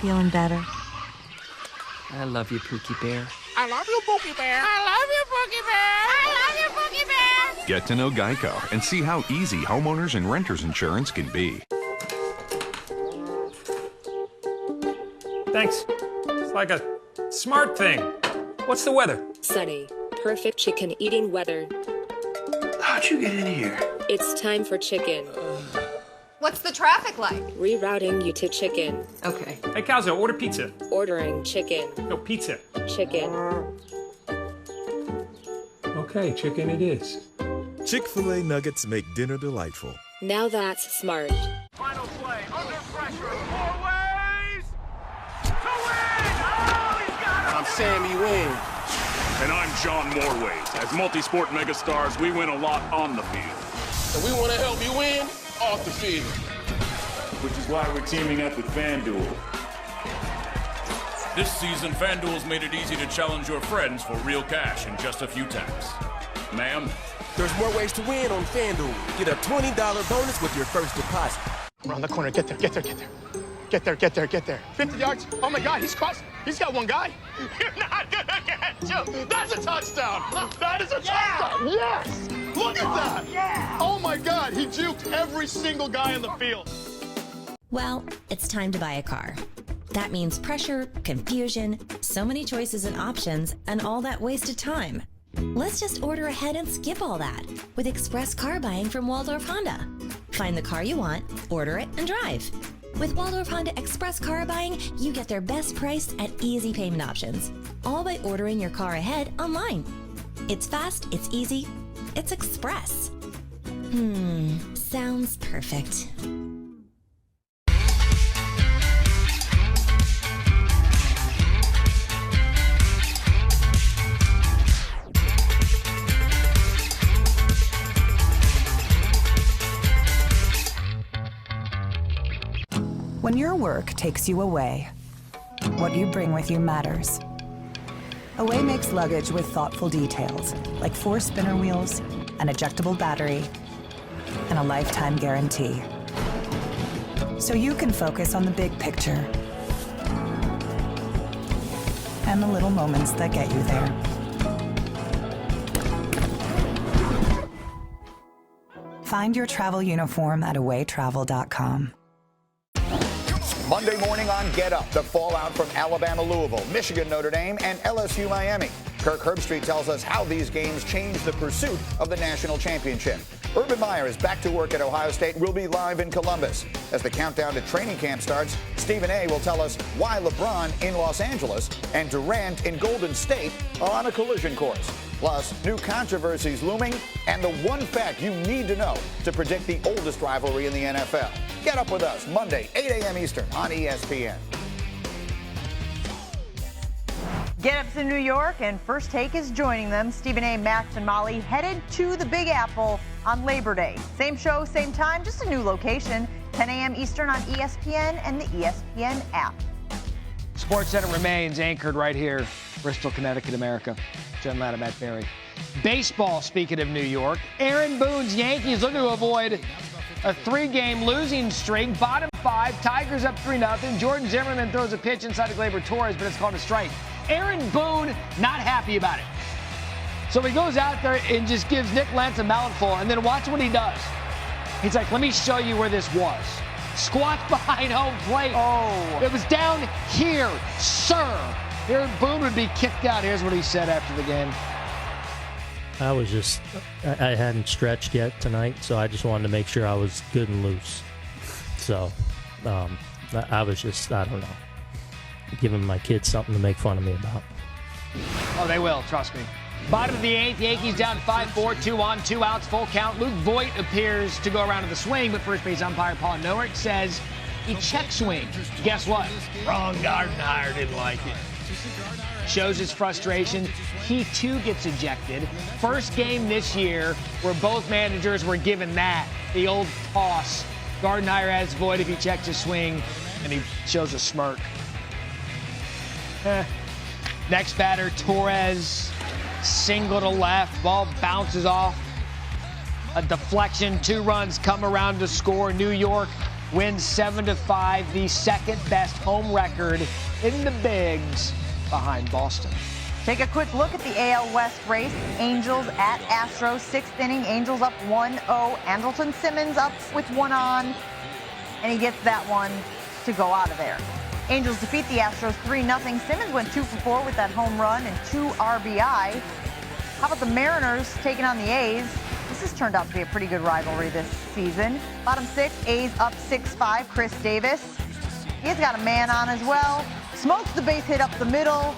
Feeling better? I love you, Pookie Bear. I love you, Pookie Bear. I love you, Pookie Bear. I love you, Pookie Bear. Get to know Geico and see how easy homeowners and renters insurance can be. Thanks. It's like a smart thing. What's the weather? Sunny. Perfect chicken eating weather. How'd you get in here? It's time for chicken. What's the traffic like? Rerouting you to chicken. Okay. Hey, Calzo, order pizza. Ordering chicken. No, pizza. Chicken. Okay, chicken it is. Chick-fil-A nuggets make dinner delightful. Now that's smart. Final play, under pressure, 4 ways to win! Oh, he's got it! I'm Sammy Wynn. And I'm John Moreways. As multi-sport megastars, we win a lot on the field. And we want to help you win off the field. Which is why we're teaming up with FanDuel. This season, FanDuel's made it easy to challenge your friends for real cash in just a few taps. Ma'am? There's more ways to win on FanDuel. Get a $20 bonus with your first deposit. Around the corner, get there, get there, get there. Get there, get there, get there. 50 yards. Oh my God, he's crossed. He's got one guy. You're not gonna get two. That's a touchdown. That is a touchdown. Yes. Look at that. Yeah. Oh my God, he juked every single guy in the field. Well, it's time to buy a car. That means pressure, confusion, so many choices and options, and all that wasted time. Let's just order ahead and skip all that with express car buying from Waldorf Honda. Find the car you want, order it, and drive. With Waldorf Honda Express car buying, you get their best price at easy payment options, all by ordering your car ahead online. It's fast, it's easy, it's express. Sounds perfect. When your work takes you away, what you bring with you matters. Away makes luggage with thoughtful details, like 4 spinner wheels, an ejectable battery, and a lifetime guarantee. So you can focus on the big picture and the little moments that get you there. Find your travel uniform at awaytravel.com. Monday morning on Get Up, the fallout from Alabama-Louisville, Michigan-Notre Dame, and LSU-Miami. Kirk Herbstreit tells us how these games change the pursuit of the national championship. Urban Meyer is back to work at Ohio State. We'll be live in Columbus. As the countdown to training camp starts, Stephen A. will tell us why LeBron in Los Angeles and Durant in Golden State are on a collision course. Plus, new controversies looming and the one fact you need to know to predict the oldest rivalry in the NFL. Get up with us Monday, 8 a.m. Eastern on ESPN. Get Up's in New York, and First Take is joining them. Stephen A., Max, and Molly headed to the Big Apple on Labor Day. Same show, same time, just a new location. 10 a.m. Eastern on ESPN and the ESPN app. SportsCenter remains anchored right here, Bristol, Connecticut, America. Jen Latta, Matt Berry. Baseball, speaking of New York, Aaron Boone's Yankees looking to avoid a 3-game losing streak. Bottom 5, Tigers up 3-0. Jordan Zimmerman throws a pitch inside of Gleyber Torres, but it's called a strike. Aaron Boone not happy about it. So he goes out there and just gives Nick Lentz a mouthful, and then watch what he does. He's like, let me show you where this was. Squats behind home plate. Oh. It was down here, sir. Aaron Boone would be kicked out. Here's what he said after the game. I hadn't stretched yet tonight, so I just wanted to make sure I was good and loose. So I was just, I don't know, giving my kids something to make fun of me about. Oh, they will, trust me. Bottom of the 8th, Yankees down 5-4, 2 on, 2 outs, full count. Luke Voigt appears to go around to the swing, but first base umpire Paul Nowert says he check swing. Guess what? Wrong. Gardenhire didn't like it. Shows his frustration. He too gets ejected. First game this year where both managers were given that, the old toss. Gardenhire asks Voigt if he checks his swing, and he shows a smirk. Next batter, Torres, single to left, ball bounces off a deflection. 2 runs come around to score. New York wins 7-5, the second best home record in the bigs behind Boston. Take a quick look at the AL West race. Angels at Astros, 6th inning. Angels up 1-0. Andrelton Simmons up with 1 on, and he gets that one to go out of there. Angels defeat the Astros 3-0. Simmons went 2 for 4 with that home run and 2 RBI. How about the Mariners taking on the A's? This has turned out to be a pretty good rivalry this season. Bottom 6, A's up 6-5. Chris Davis, he's got a man on as well. Smokes the base hit up the middle.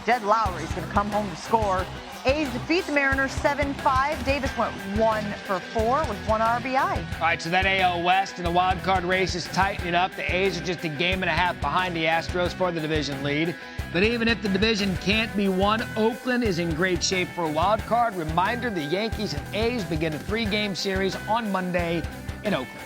Jed Lowry's going to come home to score. A's defeat the Mariners 7-5. Davis went 1 for 4 with 1 RBI. All right, so that AL West and the wild card race is tightening up. The A's are just a game and a half behind the Astros for the division lead. But even if the division can't be won, Oakland is in great shape for a wild card. Reminder, the Yankees and A's begin a 3-game series on Monday in Oakland.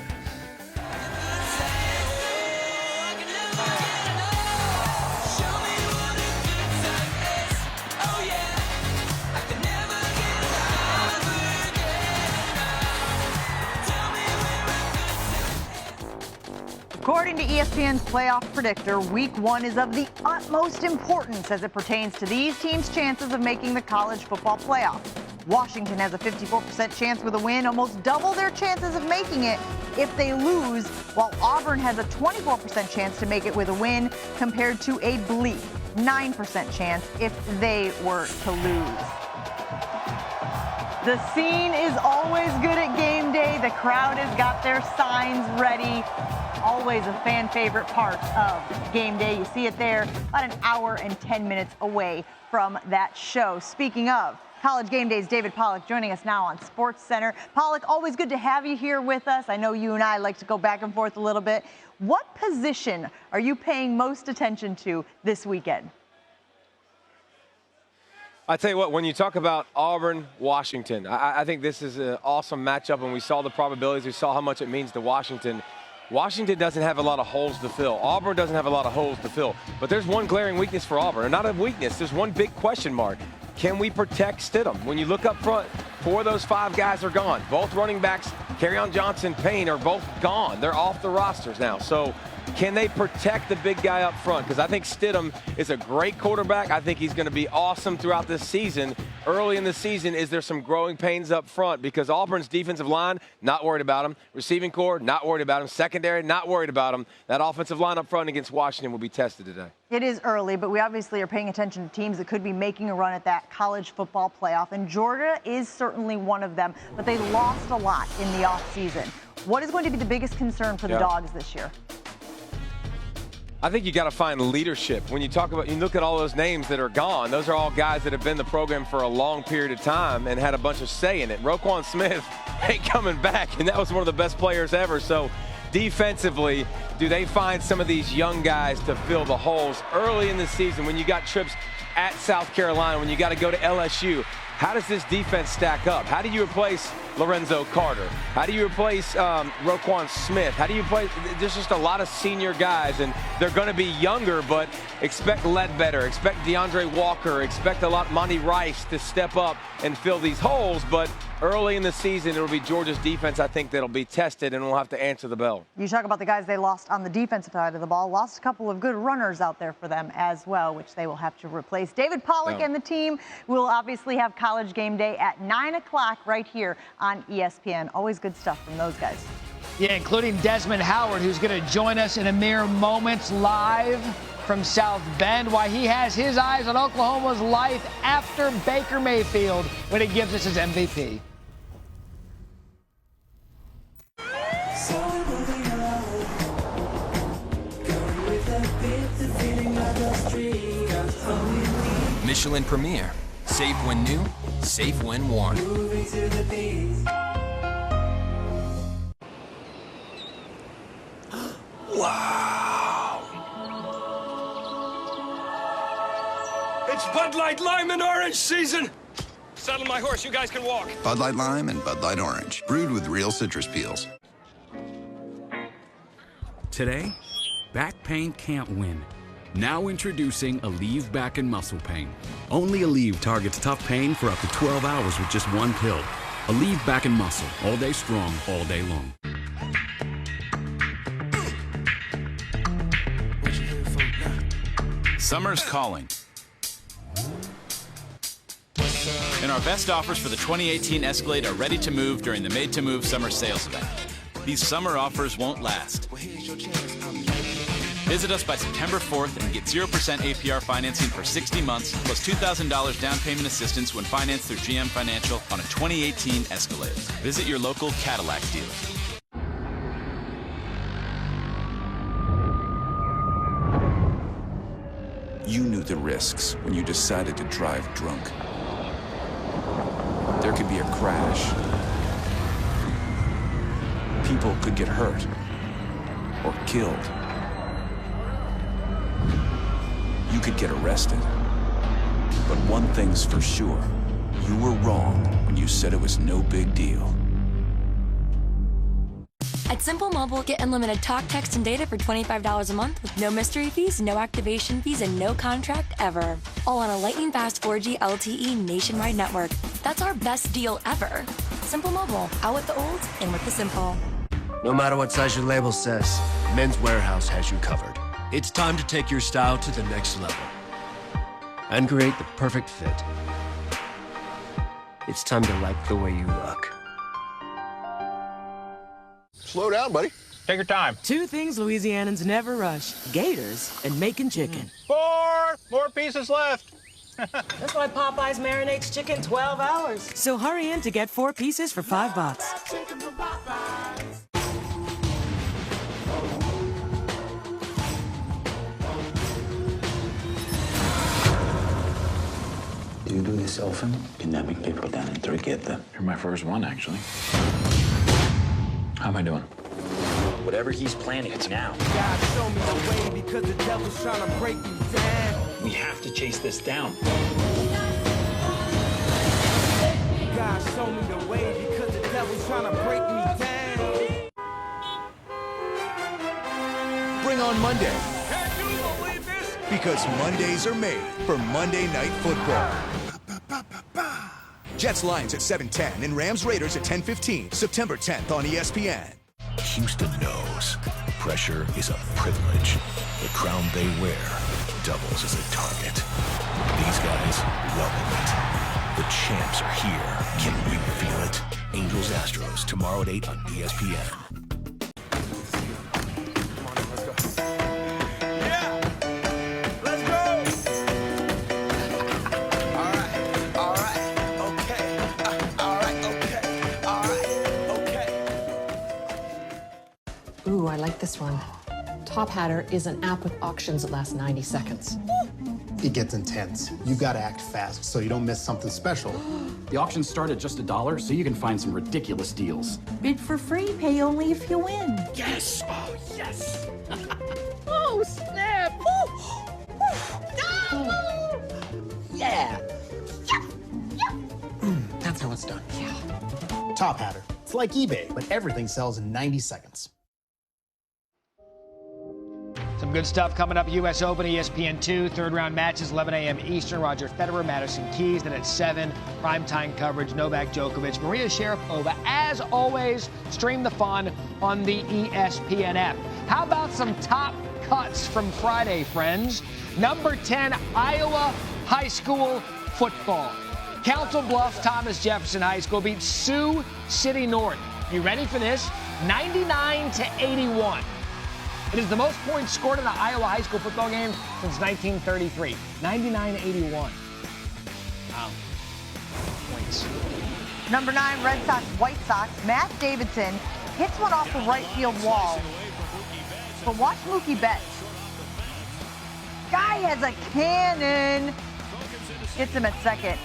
According to ESPN's playoff predictor, Week 1 is of the utmost importance as it pertains to these teams' chances of making the college football playoff. Washington has a 54% chance with a win, almost double their chances of making it if they lose, while Auburn has a 24% chance to make it with a win compared to a bleak 9% chance if they were to lose. The scene is always good at game day. The crowd has got their signs ready. Always a fan favorite part of game day. You see it there about an hour and 10 minutes away from that show. Speaking of College Game Day's David Pollack joining us now on Sports Center. Pollack, always good to have you here with us. I know you and I like to go back and forth a little bit. What position are you paying most attention to this weekend? I tell you what, when you talk about Auburn, Washington, I think this is an awesome matchup, and we saw the probabilities. We saw how much it means to Washington. Washington doesn't have a lot of holes to fill. Auburn doesn't have a lot of holes to fill. But there's one glaring weakness for Auburn, and not a weakness. There's one big question mark. Can we protect Stidham? When you look up front, 4 of those 5 guys are gone. Both running backs, Kerryon Johnson, Payne, are both gone. They're off the rosters now. So can they protect the big guy up front? Because I think Stidham is a great quarterback. I think he's going to be awesome throughout this season. Early in the season, is there some growing pains up front? Because Auburn's defensive line, not worried about him. Receiving corps, not worried about him. Secondary, not worried about him. That offensive line up front against Washington will be tested today. It is early, but we obviously are paying attention to teams that could be making a run at that college football playoff, and Georgia is certainly one of them, but they lost a lot in the offseason. What is going to be the biggest concern for the Dogs this year? I think you got to find leadership. When you talk about, you look at all those names that are gone, those are all guys that have been in the program for a long period of time and had a bunch of say in it. Roquan Smith ain't coming back, and that was one of the best players ever. So defensively, do they find some of these young guys to fill the holes early in the season when you got trips at South Carolina, when you got to go to LSU? How does this defense stack up? How do you replace Lorenzo Carter? How do you replace Roquan Smith? How do you play? There's just a lot of senior guys, and they're going to be younger, but expect Ledbetter, expect DeAndre Walker, expect a lot Monty Rice to step up and fill these holes. But early in the season, it'll be Georgia's defense, I think, that'll be tested, and we'll have to answer the bell. You talk about the guys they lost on the defensive side of the ball. Lost a couple of good runners out there for them as well, which they will have to replace. David Pollack and the team will obviously have College Game Day at 9 o'clock right here on ESPN. Always good stuff from those guys. Yeah, including Desmond Howard, who's going to join us in a mere moments live from South Bend, while he has his eyes on Oklahoma's life after Baker Mayfield when he gives us his MVP. Michelin Premier. Safe when new, safe when worn. Wow! It's Bud Light Lime and Orange season! Saddle my horse, you guys can walk. Bud Light Lime and Bud Light Orange, brewed with real citrus peels. Today, back pain can't win. Now introducing Aleve Back and Muscle Pain. Only Aleve targets tough pain for up to 12 hours with just one pill. Aleve Back and Muscle, all day strong, all day long. Summer's calling. And our best offers for the 2018 Escalade are ready to move during the Made to Move Summer Sales Event. These summer offers won't last. Visit us by September 4th and get 0% APR financing for 60 months, plus $2,000 down payment assistance when financed through GM Financial on a 2018 Escalade. Visit your local Cadillac dealer. You knew the risks when you decided to drive drunk. There could be a crash. People could get hurt or killed. You could get arrested. But one thing's for sure. You were wrong when you said it was no big deal. At Simple Mobile, get unlimited talk, text, and data for $25 a month with no mystery fees, no activation fees, and no contract ever. All on a lightning-fast 4G LTE nationwide network. That's our best deal ever. Simple Mobile, out with the old, in with the simple. No matter what size your label says, Men's Warehouse has you covered. It's time to take your style to the next level and create the perfect fit. it's time to like the way you look. Slow down, buddy. Take your time. Two things Louisianans never rush: gators and making chicken. 4 more pieces left. That's why Popeyes marinates chicken 12 hours. So hurry in to get 4 pieces for $5. Do you do this often? Kidnapping people down in Turqueta. You're my first one, actually. How am I doing? Whatever he's planning, it's now. God, show me the way because the devil's trying to break me down. We have to chase this down. God, show me the way because the devil's trying to break me down. Bring on Monday. Can you believe this? Because Mondays are made for Monday Night Football. Jets Lions at 7:10 and Rams Raiders at 10:15, September 10th on ESPN. Houston knows pressure is a privilege. The crown they wear doubles as a target. These guys welcome it. The champs are here. Can you feel it? Angels Astros tomorrow at 8 on ESPN. Ooh, I like this one. Top Hatter is an app with auctions that last 90 seconds. It gets intense. You gotta act fast so you don't miss something special. The auctions start at just $1, so you can find some ridiculous deals. Bid for free, pay only if you win. Yes! Oh, yes! Oh, snap! Yeah! That's how it's done. Yeah. Top Hatter. It's like eBay, but everything sells in 90 seconds. Some good stuff coming up. U.S. Open, ESPN2, third-round matches, 11 a.m. Eastern. Roger Federer, Madison Keys. Then at 7, primetime coverage, Novak Djokovic, Maria Sharapova. As always, stream the fun on the ESPN app. How about some top cuts from Friday, friends? Number 10, Iowa High School football. Council Bluffs Thomas Jefferson High School beat Sioux City North. You ready for this? 99-81. It is the most points scored in an Iowa high school football game since 1933. 99-81. Wow. Points. Number 9, Red Sox, White Sox. Matt Davidson hits one off the right field wall. But watch Mookie Betts. Guy has a cannon. Gets him at second.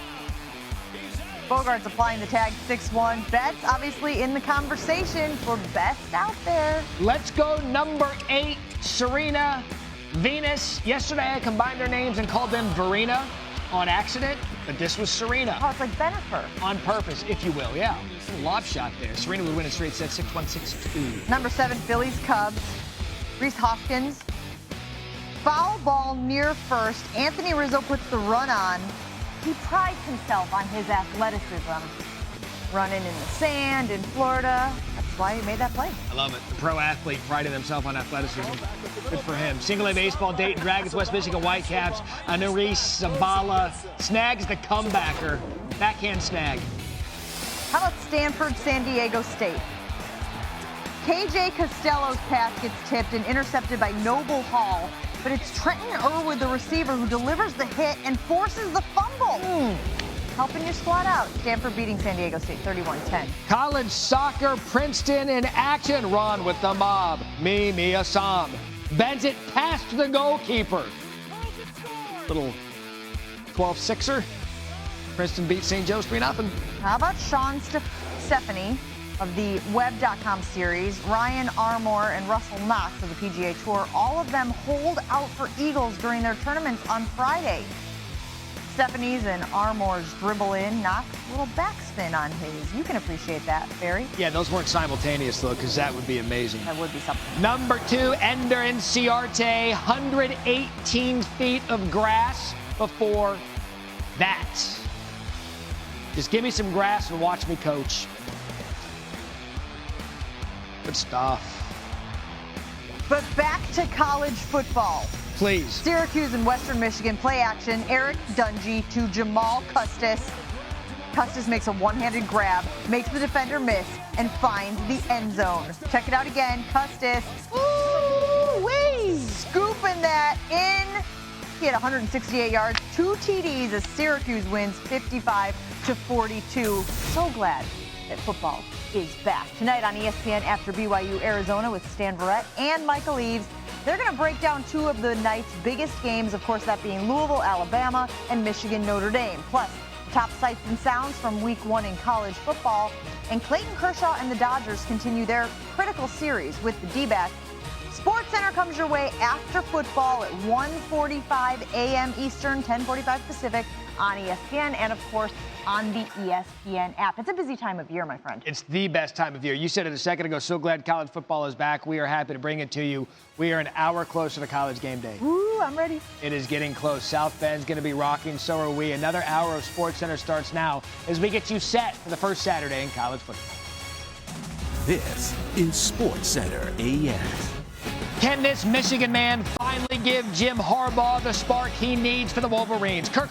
Bogart's applying the tag 6-1. Betts obviously in the conversation for best out there. Let's go number 8, Serena Venus. Yesterday I combined their names and called them Verena on accident, but this was Serena. Oh, it's like Bennifer. On purpose, if you will, yeah. It's a lob shot there. Serena would win a straight set, 6-1, 6-2. Number 7, Phillies, Cubs. Reese Hoskins. Foul ball near first. Anthony Rizzo puts the run on. He prides himself on his athleticism. Running in the sand in Florida. That's why he made that play. I love it. The pro athlete priding himself on athleticism. Good for him. Single A baseball, Dayton Dragons, West Michigan Whitecaps. Anuris Zabala snags the comebacker. Backhand snag. How about Stanford, San Diego State? KJ Costello's pass gets tipped and intercepted by Noble Hall. But it's Trenton Irwood, the receiver, who delivers the hit and forces the fumble. Helping your squad out. Stanford beating San Diego State 31-10. College soccer, Princeton in action. Ron with the mob. Mimi Assam. Bends it past the goalkeeper. Little 12-6er. Princeton beats St. Joe's 3-0. How about Sean Stephanie of the Web.com series, Ryan Armour and Russell Knox of the PGA Tour, all of them hold out for Eagles during their tournaments on Friday. Stephanie's and Armour's dribble in, Knox, a little backspin on his. You can appreciate that, Barry. Yeah, those weren't simultaneous, though, because that would be amazing. That would be something. Number 2, Ender and Ciarte, 118 feet of grass before that. Just give me some grass and watch me coach. Good stuff. But back to college football. Please. Syracuse and Western Michigan play action. Eric Dungy to Jamal Custis. Custis makes a one-handed grab, makes the defender miss, and finds the end zone. Check it out again. Custis, ooh-wee, scooping that in. He had 168 yards, 2 TDs as Syracuse wins 55-42. So glad that football is back. Tonight on ESPN after BYU Arizona with Stan Verrett and Michael Eaves. They're going to break down 2 of the night's biggest games, of course, that being Louisville, Alabama, and Michigan, Notre Dame. Plus, top sights and sounds from week 1 in college football. And Clayton Kershaw and the Dodgers continue their critical series with the D-backs. Sports Center comes your way after football at 1:45 a.m. Eastern, 10:45 Pacific on ESPN and, of course, on the ESPN app. It's a busy time of year, my friend. It's the best time of year. You said it a second ago. So glad college football is back. We are happy to bring it to you. We are an hour closer to College Game Day. Woo, I'm ready. It is getting close. South Bend's going to be rocking. So are we. Another hour of Sports Center starts now as we get you set for the first Saturday in college football. This is Sports Center AS. Can this Michigan man finally give Jim Harbaugh the spark he needs for the Wolverines? Kirk